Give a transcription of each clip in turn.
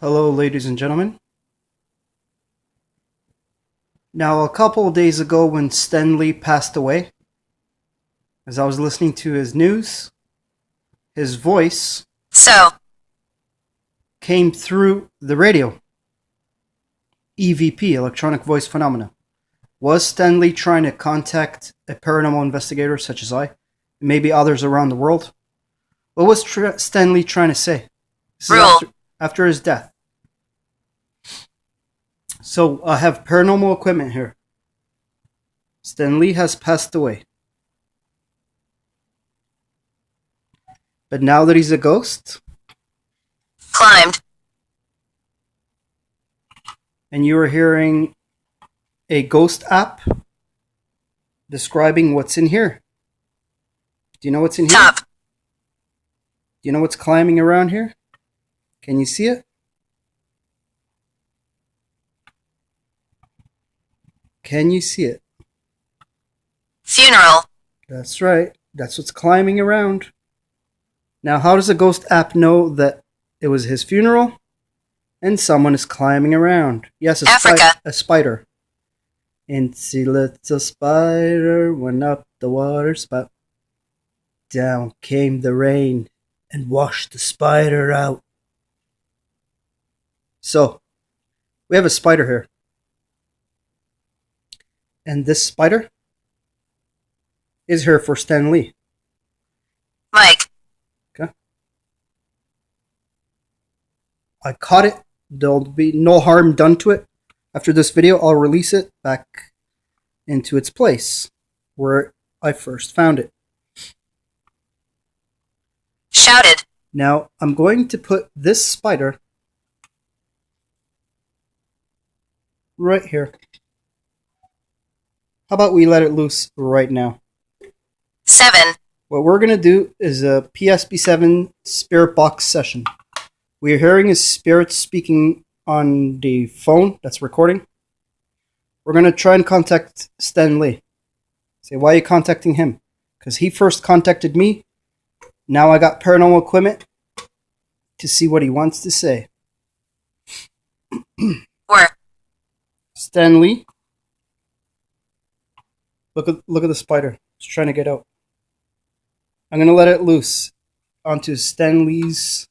Hello, ladies and gentlemen. Now, a couple of days ago when Stanley passed away, as I was listening to his news, his voice came through the radio. EVP, electronic voice phenomena. Was Stanley trying to contact a paranormal investigator such as I, and maybe others around the world? What was Stanley trying to say? This is after his death. So I have paranormal equipment here. Stanley has passed away. But now that he's a ghost, climbed. And you are hearing a ghost app describing what's in here. Do you know what's in here? Top. Do you know what's climbing around here? Can you see it? Can you see it? Funeral. That's right. That's what's climbing around. Now, how does a ghost app know that it was his funeral and someone is climbing around? Yes, a spider. Incy little spider went up the water spout. Down came the rain and washed the spider out. So, we have a spider here. And this spider is here for Stanley. Mike. Okay. I caught it. There'll be no harm done to it. After this video, I'll release it back into its place where I first found it. Shouted. Now, I'm going to put this spider right here. How about we let it loose right now? 7. What we're going to do is a PSP7 spirit box session. We are hearing his spirit speaking on the phone that's recording. We're going to try and contact Stanley. Say, why are you contacting him? Because he first contacted me. Now I got paranormal equipment to see what he wants to say. Where? Stanley. Look at the spider. It's trying to get out. I'm going to let it loose onto Stanley's...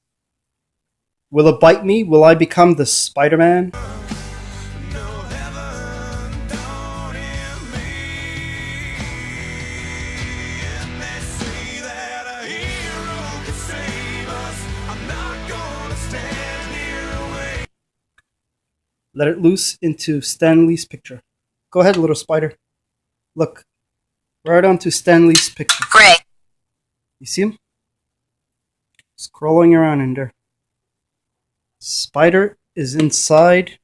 Will it bite me? Will I become the Spider-Man? Let it loose into Stanley's picture. Go ahead, little spider. Look. Right onto Stanley's picture. Gray. You see him? Scrolling around in there. Spider is inside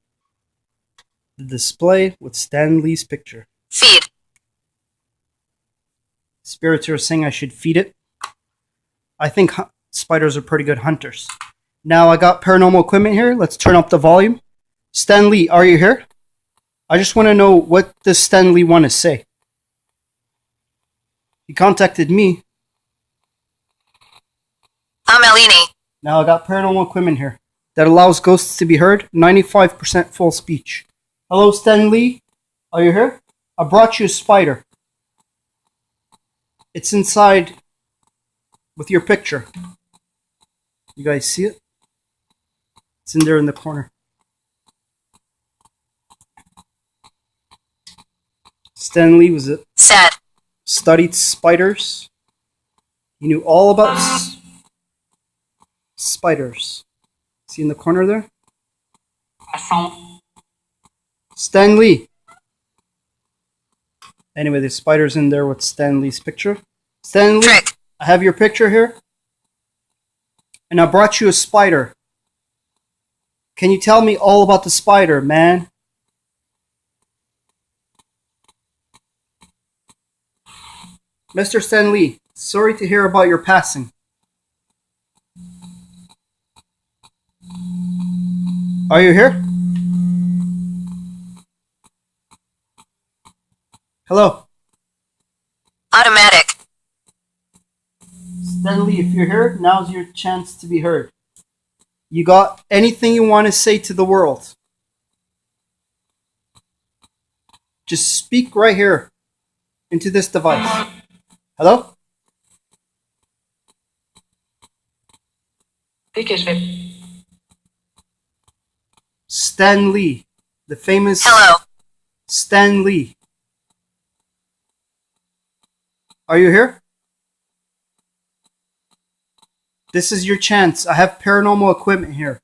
the display with Stanley's picture. Feed. Spirits are saying I should feed it. I think spiders are pretty good hunters. Now I got paranormal equipment here. Let's turn up the volume. Stanley, are you here? I just want to know, what does Stanley want to say? He contacted me. I'm Eleni. Now I got paranormal equipment here that allows ghosts to be heard. 95% full speech. Hello, Stanley. Are you here? I brought you a spider. It's inside with your picture. You guys see it? It's in there in the corner. Stanley was studied spiders. He knew all about spiders. See in the corner there? Stanley. Anyway, the spider's in there with Stanley's picture. Stanley, Trick. I have your picture here. And I brought you a spider. Can you tell me all about the spider, man? Mr. Stanley, sorry to hear about your passing. Are you here? Hello? Automatic. Stanley, if you're here, now's your chance to be heard. You got anything you want to say to the world? Just speak right here into this device. Hello? Stan Lee, the famous Hello. Stan Lee. Are you here? This is your chance. I have paranormal equipment here.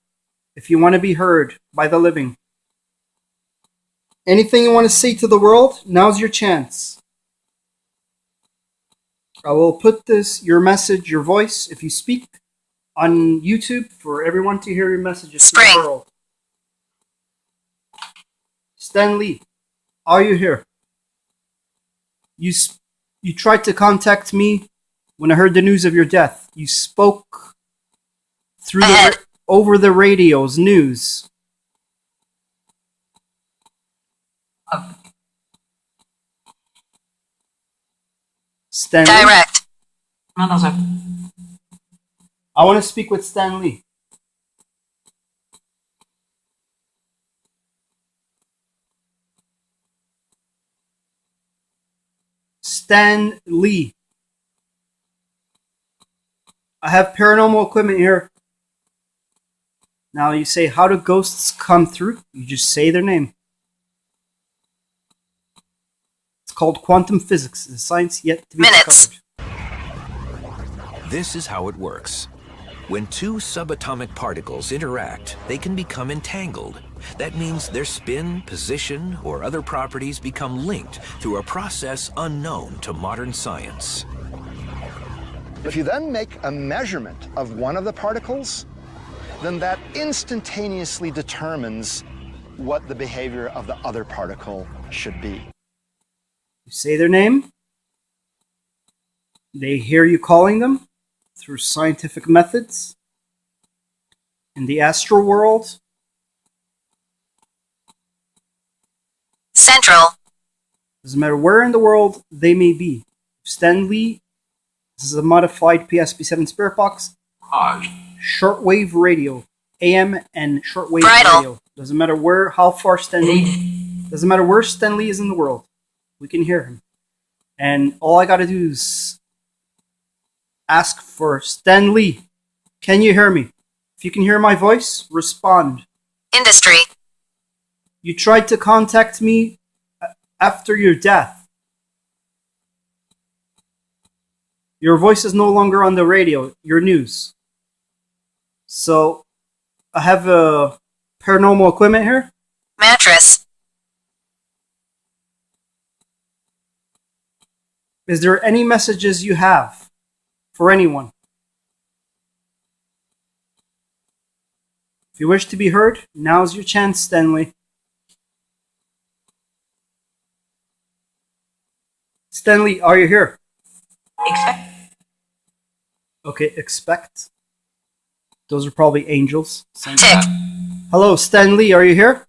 If you want to be heard by the living. Anything you want to say to the world, now's your chance. I will put your message, your voice, if you speak, on YouTube for everyone to hear your messages to the world. Stan Lee, are you here? You tried to contact me when I heard the news of your death. You spoke through over the radio's news. Stan Direct. Lee? I want to speak with Stan Lee. Stan Lee. I have paranormal equipment here. Now you say, how do ghosts come through? You just say their name. It's called quantum physics. It's a science yet to be discovered. This is how it works. When two subatomic particles interact, they can become entangled. That means their spin, position, or other properties become linked through a process unknown to modern science. If you then make a measurement of one of the particles, then that instantaneously determines what the behavior of the other particle should be. You say their name. They hear you calling them through scientific methods. In the astral world. Central. Doesn't matter where in the world they may be. Stan Lee, this is a modified PSP-7 spirit box. Shortwave radio. AM and shortwave radio. Doesn't matter where, how far Stan Lee. Doesn't matter where Stan Lee is in the world. We can hear him. And all I gotta do is ask for Stan Lee. Can you hear me? If you can hear my voice, respond. Industry. You tried to contact me after your death. Your voice is no longer on the radio, your news. So, I have paranormal equipment here. Mattress. Is there any messages you have for anyone? If you wish to be heard, now's your chance, Stanley. Stanley, are you here? Expect. Okay, expect. Those are probably angels. Tick. Hello, Stanley, are you here?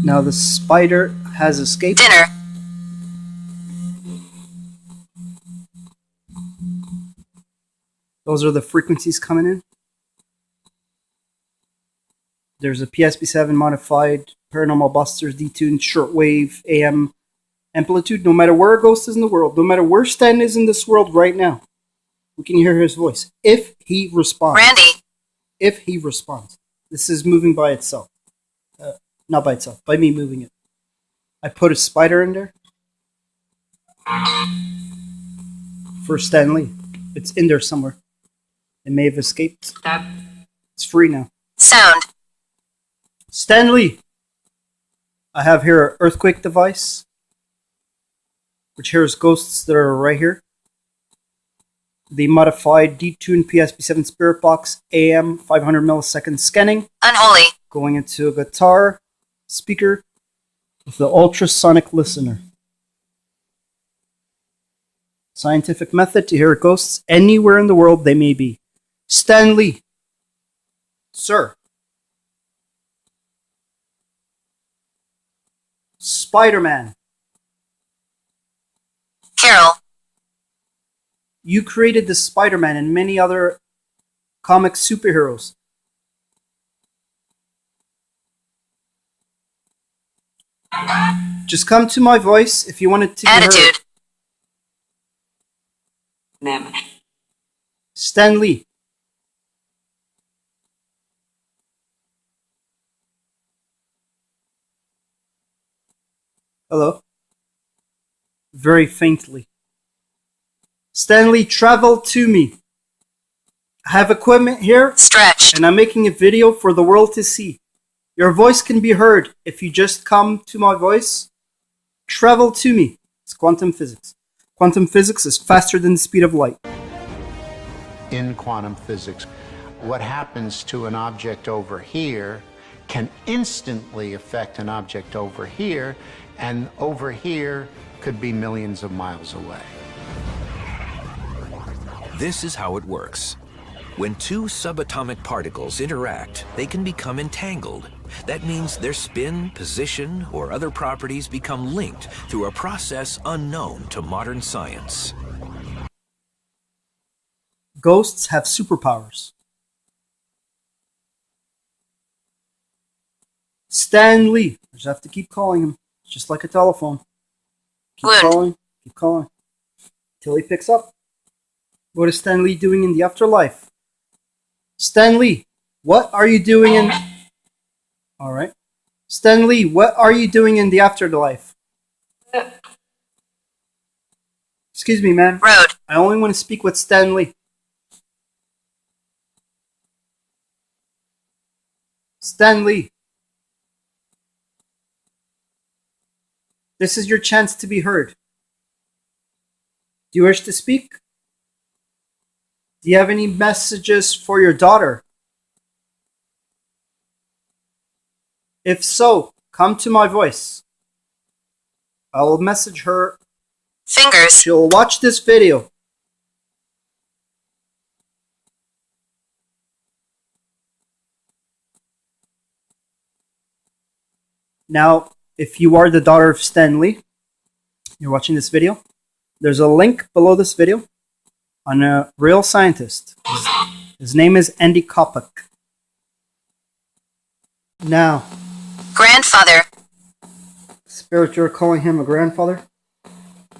Now the spider has escaped. Dinner. Those are the frequencies coming in. There's a PSP-7 modified Paranormal Busters detuned shortwave AM amplitude. No matter where a ghost is in the world, no matter where Stan is in this world right now, we can hear his voice. If he responds. Randy. If he responds. This is moving by itself. Not by itself, by me moving it. I put a spider in there. For Stan Lee. It's in there somewhere. It may have escaped. It's free now. Sound. Stan Lee. I have here an earthquake device, which hears ghosts that are right here. The modified detuned PSP-7 Spirit Box AM 500 millisecond scanning. Unholy. Going into a guitar speaker with the ultrasonic listener. Scientific method to hear ghosts anywhere in the world they may be. Stan Lee. Sir. Spider-Man. Carol. You created the Spider-Man and many other comic superheroes. Just come to my voice if you want it to be heard. Attitude. Them. Stan Lee. Hello. Very faintly. Stan Lee, travel to me. I have equipment here, Stretched. and I'm making a video for the world to see. Your voice can be heard if you just come to my voice. Travel to me. It's quantum physics. Quantum physics is faster than the speed of light. In quantum physics, what happens to an object over here can instantly affect an object over here, and over here could be millions of miles away. This is how it works. When two subatomic particles interact, they can become entangled. That means their spin, position, or other properties become linked through a process unknown to modern science. Ghosts have superpowers. Stan Lee. I just have to keep calling him. It's just like a telephone. Keep calling, till he picks up. What is Stan Lee doing in the afterlife? Stan Lee, what are you doing in... Alright. Stan Lee, what are you doing in the afterlife? Excuse me, man. Road. I only want to speak with Stan Lee. Stan Lee. This is your chance to be heard. Do you wish to speak? Do you have any messages for your daughter? If so, come to my voice. I will message her. Fingers. She'll watch this video. Now, if you are the daughter of Stan Lee, you're watching this video, there's a link below this video on a real scientist. His name is Andy Kopach. Now, Grandfather. Spirit, you're calling him a grandfather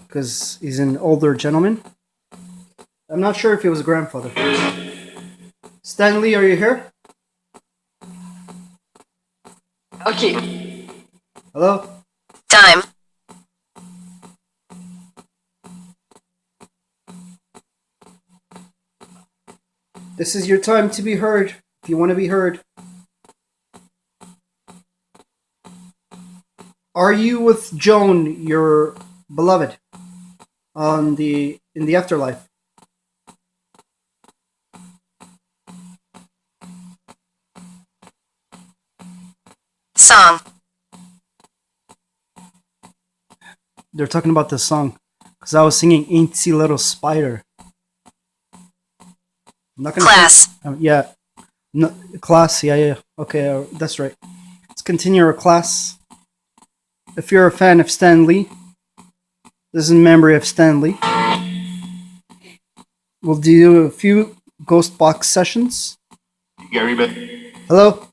because he's an older gentleman. I'm not sure if he was a grandfather. Stan Lee, are you here? Okay. Hello? Time. This is your time to be heard, if you want to be heard. Are you with Joan, your beloved, in the afterlife? Song. They're talking about the song, because I was singing Ain't Little Spider. I'm not gonna Class. yeah. No, class, yeah. Okay, that's right. Let's continue our class. If you're a fan of Stan Lee, this is in memory of Stan Lee. We'll do a few ghost box sessions. Gary, Hello?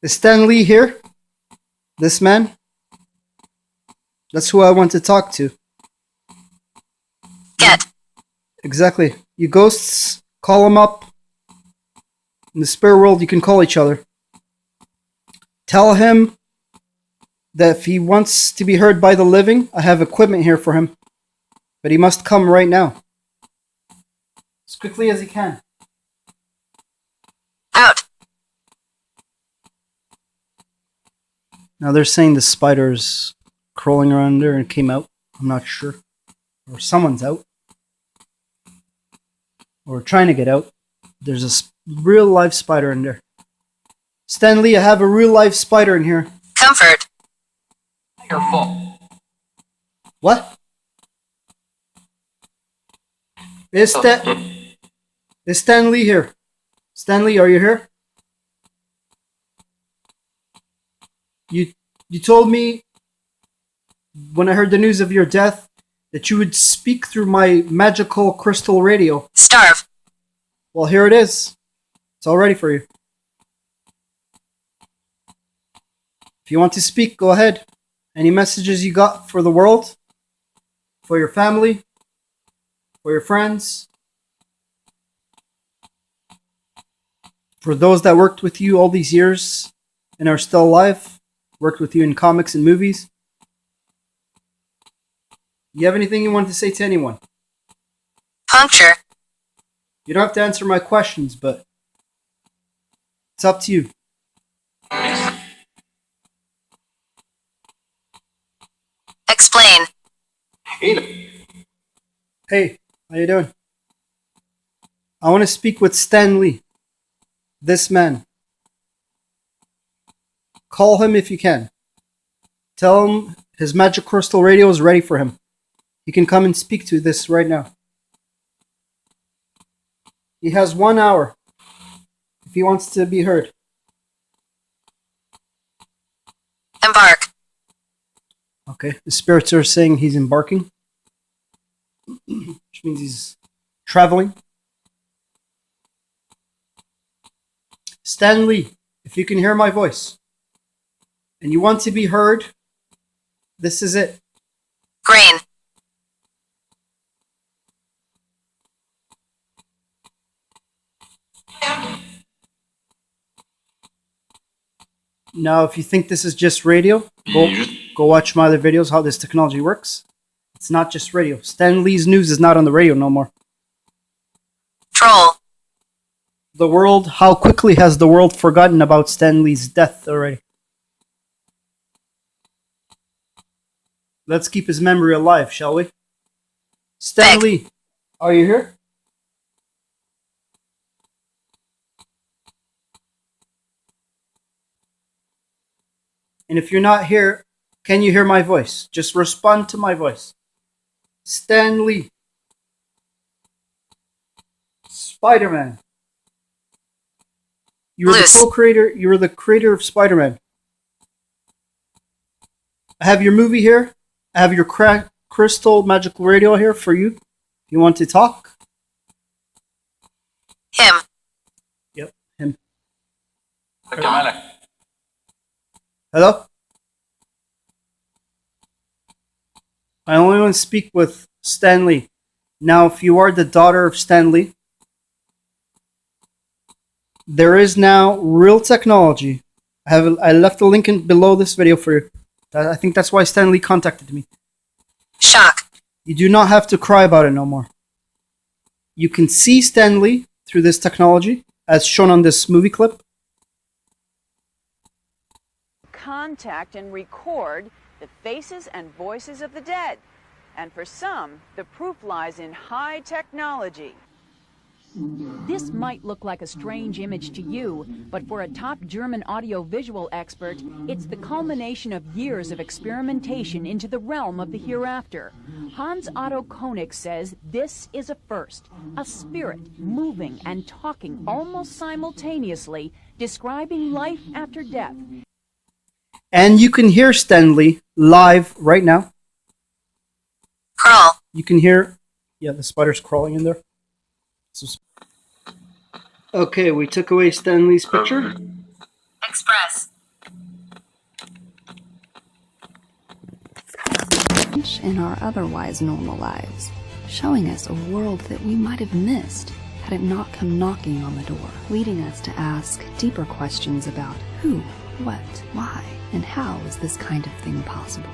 Is Stan Lee here? This man? That's who I want to talk to. Get. Exactly. You ghosts, call him up. In the spirit world, you can call each other. Tell him that if he wants to be heard by the living, I have equipment here for him. But he must come right now. As quickly as he can. Out. Now they're saying the spider's crawling around there and came out. I'm not sure. Or someone's out. Or trying to get out. There's a real live spider in there. Stan Lee, I have a real live spider in here. Comfort. Your fault. What? Is Stan Lee here? Stan Lee, are you here? You told me when I heard the news of your death, that you would speak through my magical crystal radio. Starve. Well, here it is. It's all ready for you. If you want to speak, go ahead. Any messages you got for the world? For your family? For your friends? For those that worked with you all these years and are still alive? Worked with you in comics and movies? You have anything you want to say to anyone? Puncture. You don't have to answer my questions, but it's up to you. Explain. Hey, how you doing? I want to speak with Stanley. This man. Call him if you can. Tell him his magic crystal radio is ready for him. He can come and speak to this right now. He has 1 hour if he wants to be heard. Embark. Okay, the spirits are saying he's embarking, which means he's traveling. Stanley, if you can hear my voice and you want to be heard, this is it. Green. Now, if you think this is just radio, go watch my other videos how this technology works. It's not just radio. Stan Lee's news is not on the radio no more. Troll. The world, how quickly has the world forgotten about Stan Lee's death already? Let's keep his memory alive, shall we? Stan Lee, are you here? And if you're not here, can you hear my voice? Just respond to my voice. Stan Lee. Spider-Man. You were the co-creator. You were the creator of Spider-Man. I have your movie here. I have your crystal magical radio here for you. You want to talk? Him. Yep, him. Hello? I only want to speak with Stanley. Now, if you are the daughter of Stanley, there is now real technology. I left a link below this video for you. I think that's why Stanley contacted me. Shock. You do not have to cry about it no more. You can see Stanley through this technology, as shown on this movie clip. Contact and record the faces and voices of the dead. And for some, the proof lies in high technology. This might look like a strange image to you, but for a top German audiovisual expert, it's the culmination of years of experimentation into the realm of the hereafter. Hans Otto Koenig says this is a first, a spirit moving and talking almost simultaneously, describing life after death. And you can hear Stanley live right now. Crawl. You can hear, yeah, the spider's crawling in there. Okay, we took away Stanley's picture. Express. In our otherwise normal lives, showing us a world that we might have missed had it not come knocking on the door, leading us to ask deeper questions about who, what, why, and how is this kind of thing possible?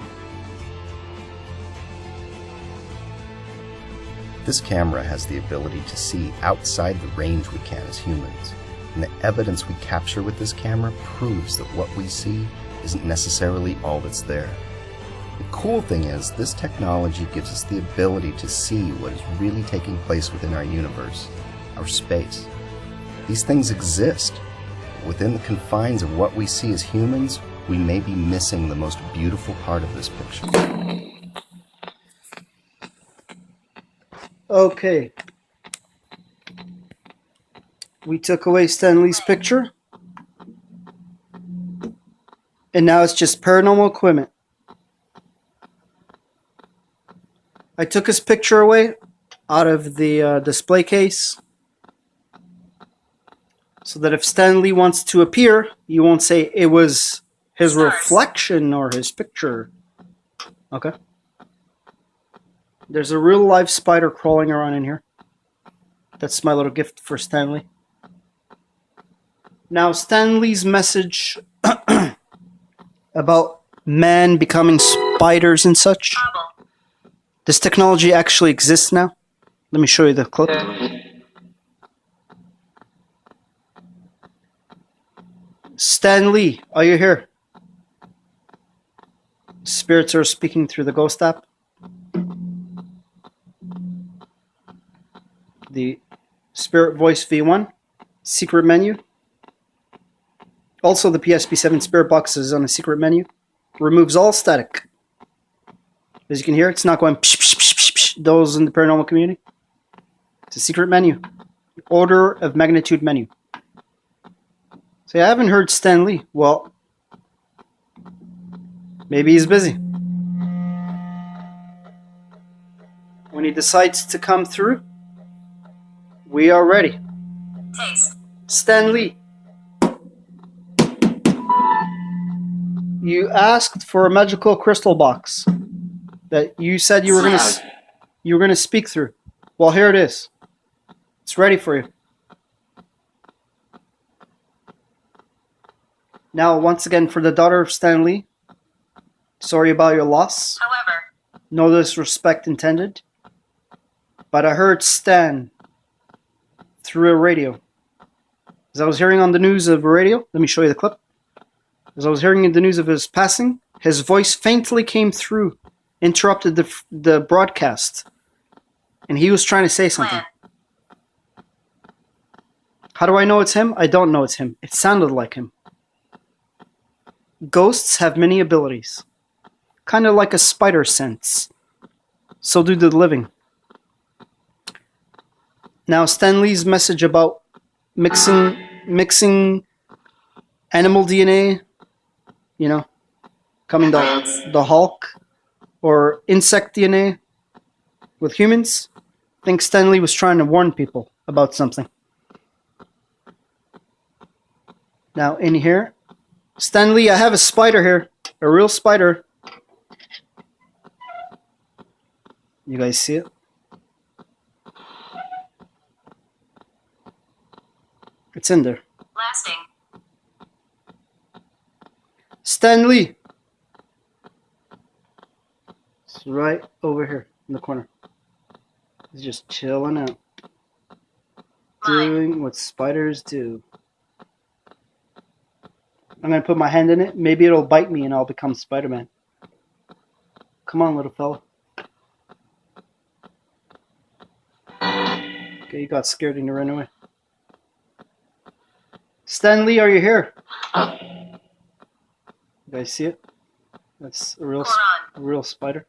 This camera has the ability to see outside the range we can as humans, and the evidence we capture with this camera proves that what we see isn't necessarily all that's there. The cool thing is, this technology gives us the ability to see what is really taking place within our universe, our space. These things exist. Within the confines of what we see as humans, we may be missing the most beautiful part of this picture. Okay. We took away Stanley's picture. And now it's just paranormal equipment. I took his picture away out of the display case so that if Stanley wants to appear, you won't say it was his reflection or his picture. Okay. There's a real live spider crawling around in here. That's my little gift for Stanley. Now, Stanley's message about man becoming spiders and such. This technology actually exists now. Let me show you the clip. Stanley, are you here? Spirits are speaking through the ghost app. The Spirit Voice V1 secret menu. Also, the PSP7 Spirit Box is on a secret menu. Removes all static. As you can hear, it's not going psh, psh, psh, psh, psh, those in the paranormal community. It's a secret menu. Order of magnitude menu. See, I haven't heard Stanley. Well, maybe he's busy. When he decides to come through, we are ready. Taste. Stanley, you asked for a magical crystal box that you said you were gonna speak through. Well, here it is. It's ready for you. Now, once again, for the daughter of Stanley, sorry about your loss. However, no disrespect intended. But I heard Stan through a radio. As I was hearing on the news of a radio, let me show you the clip. As I was hearing in the news of his passing, his voice faintly came through, interrupted the broadcast, and he was trying to say something. How do I know it's him? I don't know it's him. It sounded like him. Ghosts have many abilities. Kind of like a spider sense. So do the living. Now, Stanley's message about mixing animal DNA, you know, coming the Hulk, or insect DNA with humans. I think Stanley was trying to warn people about something. Now, in here, Stanley, I have a spider here, a real spider. You guys see it? It's in there. lasting. Stanley! It's right over here in the corner. He's just chilling out. Doing what spiders do. I'm going to put my hand in it. Maybe it'll bite me and I'll become Spider-Man. Come on, little fella. Okay, you got scared and you ran away. Stanley, are you here? You guys see it? That's a real spider.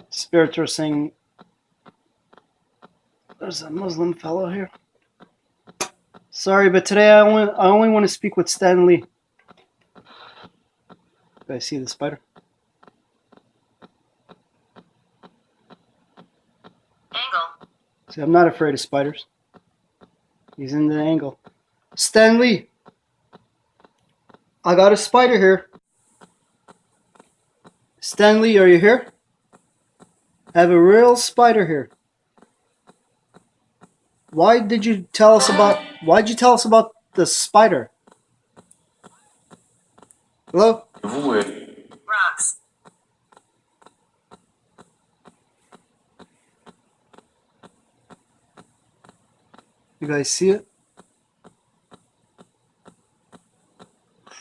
Spirits are saying there's a Muslim fellow here. Sorry, but today I only want to speak with Stanley. You guys see the spider? Angle. See, I'm not afraid of spiders. He's in the angle. Stanley! I got a spider here. Stanley, are you here? I have a real spider here. Why'd you tell us about the spider? Hello? Rocks. You guys see it?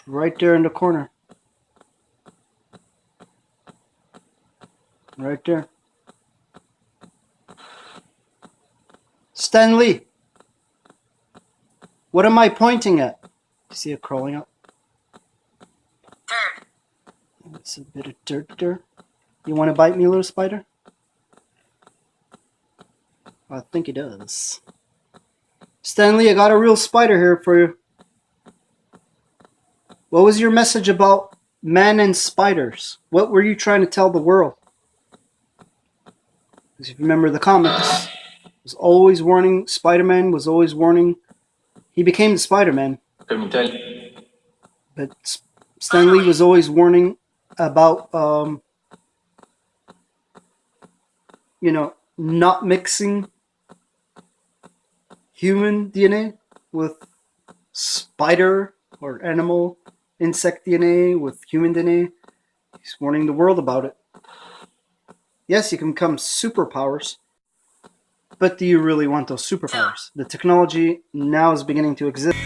Right there in the corner. Right there. Stanley! What am I pointing at? You see it crawling up? Dirt. It's a bit of dirt there. You want to bite me, little spider? I think he does. Stanley, I got a real spider here for you. What was your message about Man and spiders. What were you trying to tell the world? Because if you remember the comics, was always warning. Spider-Man was always warning. He became the Spider-Man. But Stan Lee was always warning about, not mixing human DNA with spider or animal insect DNA with human DNA. He's warning the world about it. Yes, you can become superpowers, but do you really want those superpowers? The technology now is beginning to exist.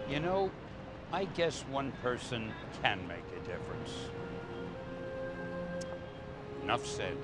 You know, I guess one person can make a difference. Enough said.